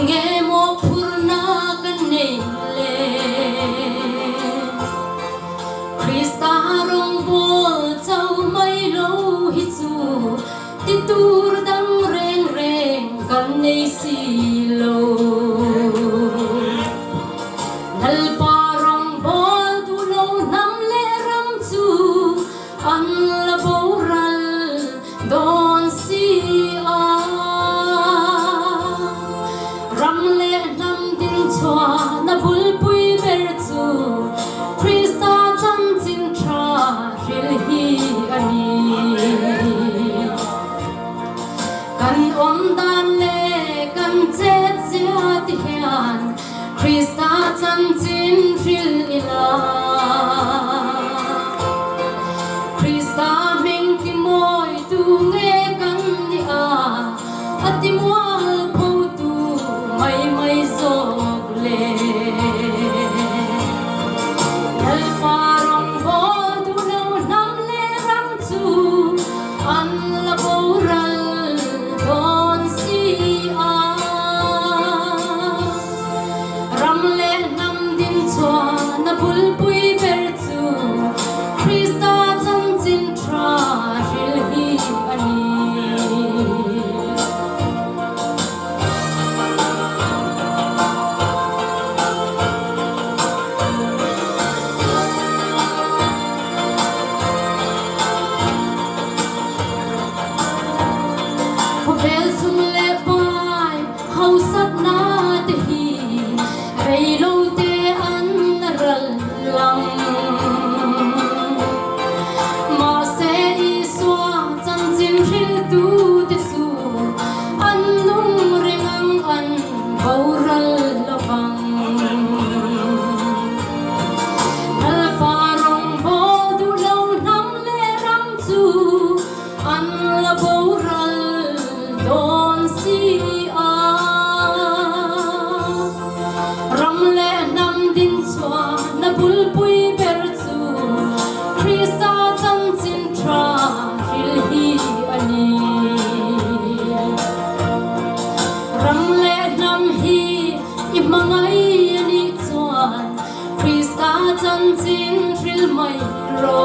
nghe một purna kan nei le Krista rong bol chau mai lo hi chu ti tur dang reng reng kan nei si lo nal pa rong bol tu lo nam le ram chu an la boral don si a ram le nam din chwa na bul pui ber chu Krista chan chin tra ril hi ani kan om dan le kan che chia ti hian Krista chan chin ril ila Krista ming ti moi tu nge kan ni a ati mual pho tu mai mai zok le nal parong bo tu no nam le ram chu an la boral don si a ram le nam din chwa na bul pui ber chu Krista chan chin tra ril hi ani Vel sum le pai hau sat na te hi rei lo te an ral lang ma se I swa chan chin ril tu te su an nung rengang an boral lawang nal parong bo du lo nam le ram chu an la boral don si a ram le nam din chwa na bul pui ber chu Krista chan chin tra ril hi ani ram le nam hi I mangai ani chuan Krista chan chin ril mai ro